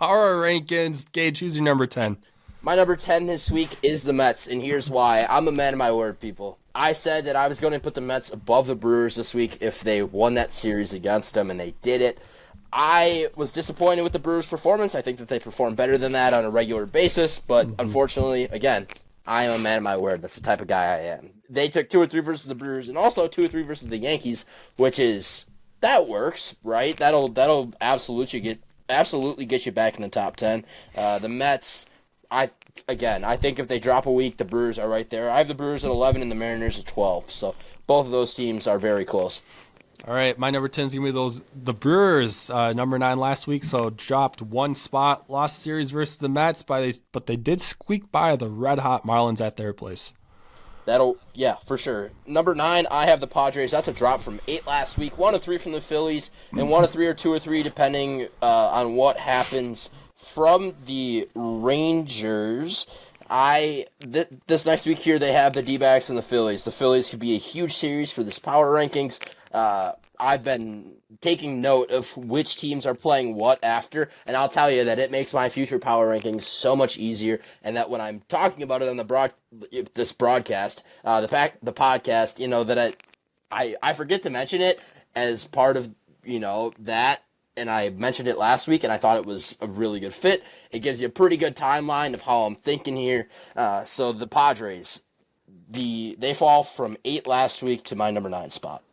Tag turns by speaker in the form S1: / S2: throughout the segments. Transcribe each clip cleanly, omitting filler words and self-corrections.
S1: power rankings. Gage, who's your number 10?
S2: My number 10 this week is the Mets, and here's why. I'm a man of my word, people. I said that I was going to put the Mets above the Brewers this week if they won that series against them, and they did it. I was disappointed with the Brewers' performance. I think that they perform better than that on a regular basis, but unfortunately, again, I am a man of my word. That's the type of guy I am. They took 2 or 3 versus the Brewers, and also 2 or 3 versus the Yankees, which is, that works, right? That'll absolutely get you back in the top 10. The Mets, I think if they drop a week, the Brewers are right there. I have the Brewers at 11 and the Mariners at 12, so both of those teams are very close.
S1: All right, my number 10 is going to be the Brewers, number 9 last week, so dropped 1 spot, lost series versus the Mets, but they did squeak by the red-hot Marlins at their place.
S2: Yeah, for sure. Number 9, I have the Padres. That's a drop from 8 last week, 1 of 3 from the Phillies, and 1 of 3 or 2 or 3, depending on what happens from the Rangers. This next week here, they have the D-backs and the Phillies. The Phillies could be a huge series for this power rankings. I've been taking note of which teams are playing what after, and I'll tell you that it makes my future power rankings so much easier, and that when I'm talking about it on this broadcast, the podcast, that I forget to mention it as part of, that, and I mentioned it last week, and I thought it was a really good fit. It gives you a pretty good timeline of how I'm thinking here. So the Padres, they fall from 8 last week to my number 9 spot.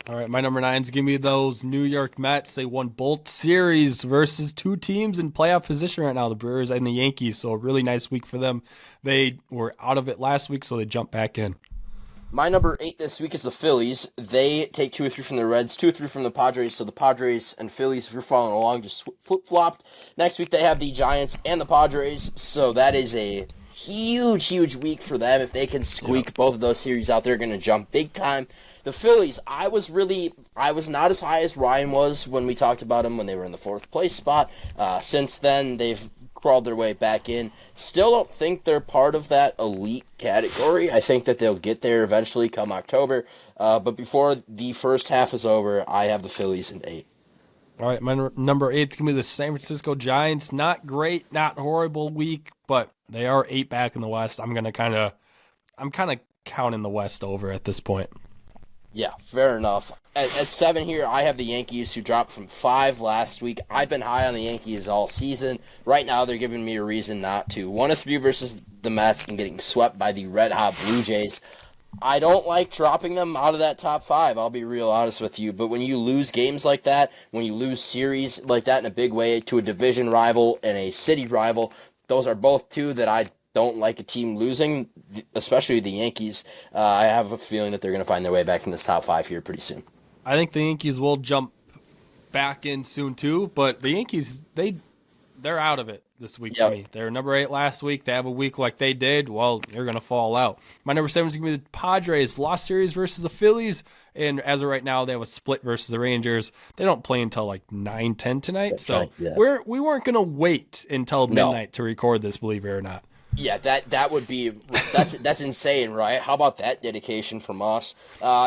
S1: All right, my number 9 is going to be those New York Mets. They won both series versus 2 teams in playoff position right now, the Brewers and the Yankees, so a really nice week for them. They were out of it last week, so they jumped back in.
S2: My number 8 this week is the Phillies. They take 2 or 3 from the Reds, 2 or 3 from the Padres, so the Padres and Phillies, if you're following along, just flip-flopped. Next week they have the Giants and the Padres, so that is a huge week for them. If they can squeak both of those series out, they're going to jump big time. The Phillies, I was not as high as Ryan was when we talked about them when they were in the 4th place spot. Since then, they've crawled their way back in. Still don't think they're part of that elite category. I think that they'll get there eventually come October. But before the first half is over, I have the Phillies in 8.
S1: All right, my number 8 is going to be the San Francisco Giants. Not great, not horrible week, but they are 8 back in the West. I'm kind of counting the West over at this point.
S2: Yeah, fair enough. At 7 here, I have the Yankees, who dropped from 5 last week. I've been high on the Yankees all season. Right now, they're giving me a reason not to. 1 of 3 versus the Mets and getting swept by the red-hot Blue Jays. I don't like dropping them out of that top 5, I'll be real honest with you. But when you lose games like that, when you lose series like that in a big way to a division rival and a city rival, those are both 2 that I don't like a team losing, especially the Yankees. I have a feeling that they're going to find their way back in this top 5 here pretty soon.
S1: I think the Yankees will jump back in soon too, but the Yankees, they're out of it this week for me. They were number 8 last week. They have a week like they did. Well, they're going to fall out. My number 7 is going to be the Padres. Lost series versus the Phillies, and as of right now, they have a split versus the Rangers. They don't play until like 9-10 tonight,
S2: That's
S1: so
S2: right, yeah.
S1: we weren't going to wait until midnight to record this, believe it or not.
S2: Yeah, that would be that's insane, right? How about that dedication from us?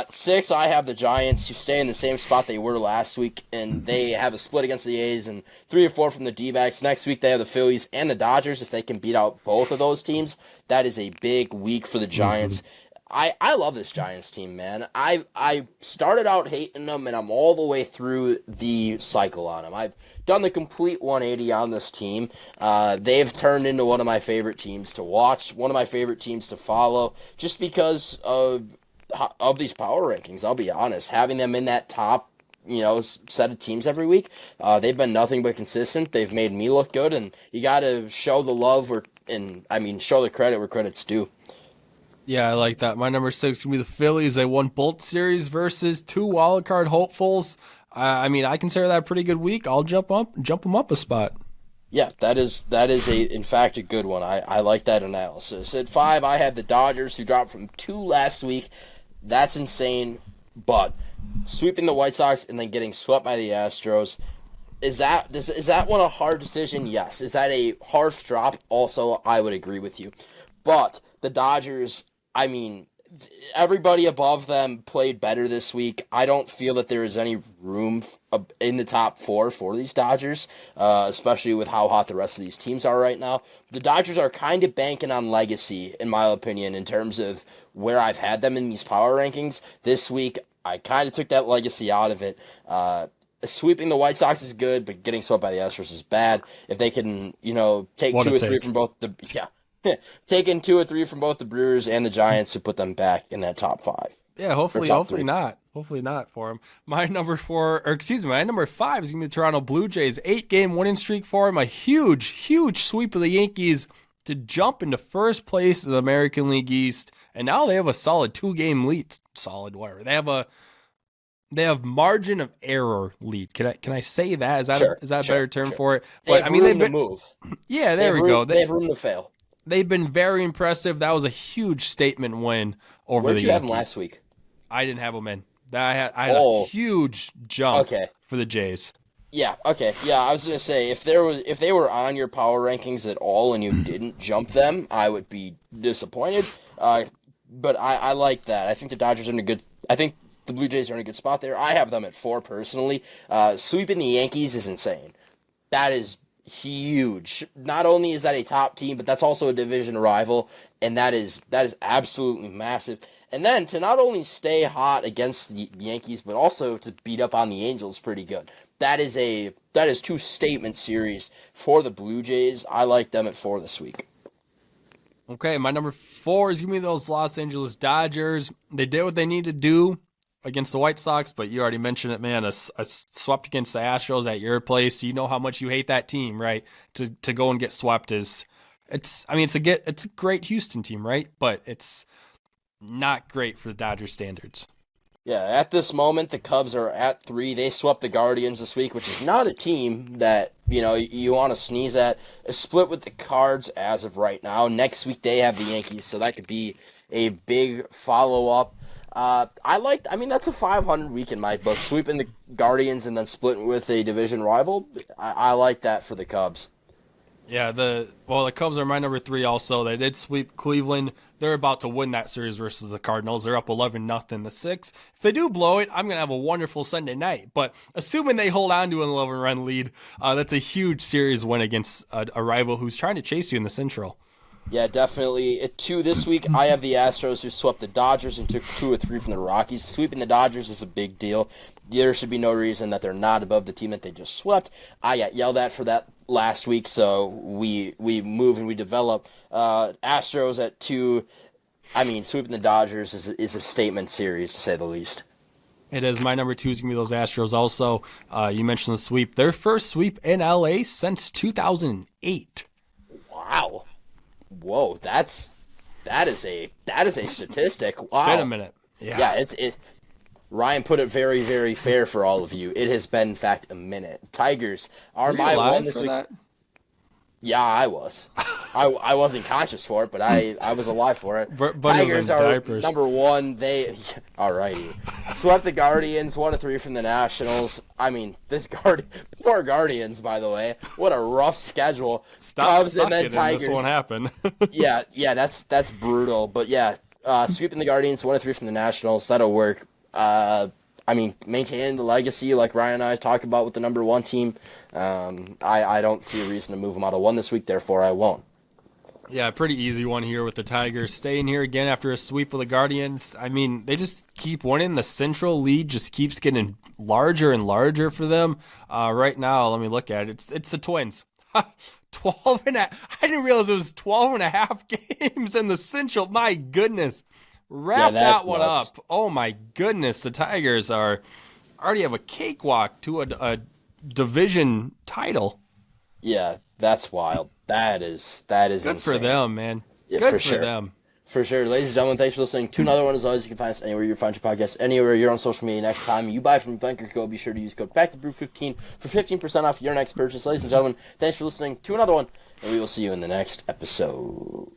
S2: 6, I have the Giants, who stay in the same spot they were last week, and they have a split against the A's, and 3 or 4 from the D-backs. Next week they have the Phillies and the Dodgers. If they can beat out both of those teams, that is a big week for the Giants. I love this Giants team, man. I started out hating them, and I'm all the way through the cycle on them. I've done the complete 180 on this team. They've turned into one of my favorite teams to watch, one of my favorite teams to follow, just because of these power rankings. I'll be honest, having them in that top, set of teams every week, they've been nothing but consistent. They've made me look good, and you got to show the love show the credit where credit's due.
S1: Yeah, I like that. My number 6 is going to be the Phillies. They won both series versus 2 wildcard hopefuls. I consider that a pretty good week. I'll jump them up a spot.
S2: Yeah, that is in fact a good one. I like that analysis. At 5, I had the Dodgers, who dropped from 2 last week. That's insane, but sweeping the White Sox and then getting swept by the Astros, is that one a hard decision? Yes. Is that a harsh drop? Also, I would agree with you. But the Dodgers, everybody above them played better this week. I don't feel that there is any room in the top four for these Dodgers, especially with how hot the rest of these teams are right now. The Dodgers are kind of banking on legacy, in my opinion, in terms of where I've had them in these power rankings. This week, I kind of took that legacy out of it. Sweeping the White Sox is good, but getting swept by the Astros is bad. If they can, take
S1: What a
S2: 2 or
S1: take.
S2: 3 from both taking 2 or 3 from both the Brewers and the Giants to put them back in that top 5.
S1: Yeah, hopefully
S2: top 3.
S1: not. Hopefully not for him. My number 5 is going to be the Toronto Blue Jays. 8-game winning streak for him. A huge, huge sweep of the Yankees to jump into first place in the American League East. And now they have a solid 2-game lead. Solid, whatever. They have margin of error lead. Can I say that? Is that a better term for it?
S2: But they've been move.
S1: Yeah, there we go.
S2: They have room to fail.
S1: They've been very impressive. That was a huge statement win over
S2: Where'd
S1: the Yankees.
S2: Where'd you have them last week?
S1: I didn't have them in. I had a huge jump for the Jays.
S2: Yeah, okay. Yeah, I was going to say, if they were on your power rankings at all and you didn't jump them, I would be disappointed. But I like that. I think the Dodgers are I think the Blue Jays are in a good spot there. I have them at 4 personally. Sweeping the Yankees is insane. That is huge. Not only is that a top team, but that's also a division rival, and that is absolutely massive. And then to not only stay hot against the Yankees, but also to beat up on the Angels pretty good. That is 2 statement series for the Blue Jays. I like them at 4 this week.
S1: Okay, my number 4 is giving me those Los Angeles Dodgers. They did what they need to do against the White Sox, but you already mentioned it, man. A swept against the Astros at your place. You know how much you hate that team, right? To go and get swept it's a great Houston team, right? But it's not great for the Dodgers standards.
S2: Yeah, at this moment, the Cubs are at 3. They swept the Guardians this week, which is not a team that, you want to sneeze at. A split with the Cards as of right now. Next week, they have the Yankees, so that could be a big follow-up. That's a 500 week in my book. Sweeping the Guardians and then splitting with a division rival. I like that for the Cubs.
S1: Yeah, the Cubs are my number 3 also. They did sweep Cleveland. They're about to win that series versus the Cardinals. They're up 11-0 the 6. If they do blow it, I'm going to have a wonderful Sunday night. But assuming they hold on to an 11-run lead, that's a huge series win against a rival who's trying to chase you in the Central.
S2: Yeah, definitely. At 2 this week, I have the Astros who swept the Dodgers and took 2 or 3 from the Rockies. Sweeping the Dodgers is a big deal. There should be no reason that they're not above the team that they just swept. I got yelled at for that last week, so we move and we develop. Astros at 2. Sweeping the Dodgers is a statement series, to say the least.
S1: It is. My number 2 is going to be those Astros also. You mentioned the sweep. Their first sweep in LA since 2008.
S2: Wow. Whoa, that is a statistic. Wow.
S1: It's been a minute.
S2: Yeah, Ryan put it very, very fair for all of you. It has been, in fact, a minute. Tigers are my one this week. That? Yeah, I was. I wasn't conscious for it, but I was alive for it.
S1: But
S2: Tigers are number 1. They, alrighty, swept the Guardians, 1-3 from the Nationals. Poor Guardians, by the way. What a rough schedule.
S1: Cubs and then Tigers. This won't happen.
S2: yeah, that's brutal. But yeah, sweeping the Guardians, 1-3 from the Nationals. That'll work. Maintaining the legacy like Ryan and I talked about with the number 1 team. I don't see a reason to move them out of 1 this week, therefore I won't.
S1: Yeah, pretty easy one here with the Tigers. Staying here again after a sweep of the Guardians. They just keep winning. The Central lead just keeps getting larger and larger for them. Right now, let me look at it. It's the Twins. 12 and a, I didn't realize it was 12 and a half games in the Central. My goodness. Wrap that one up. Oh, my goodness. The Tigers already have a cakewalk to a division title.
S2: Yeah, that's wild. That is
S1: good
S2: insane.
S1: For them, man.
S2: Yeah,
S1: good
S2: for
S1: sure. Them.
S2: For sure. Ladies and gentlemen, thanks for listening to another one. As always, you can find us anywhere you find your podcast, anywhere you're on social media. Next time you buy from Bunker Co., be sure to use code BACKTOBrew15 for 15% off your next purchase. Ladies and gentlemen, thanks for listening to another one, and we will see you in the next episode.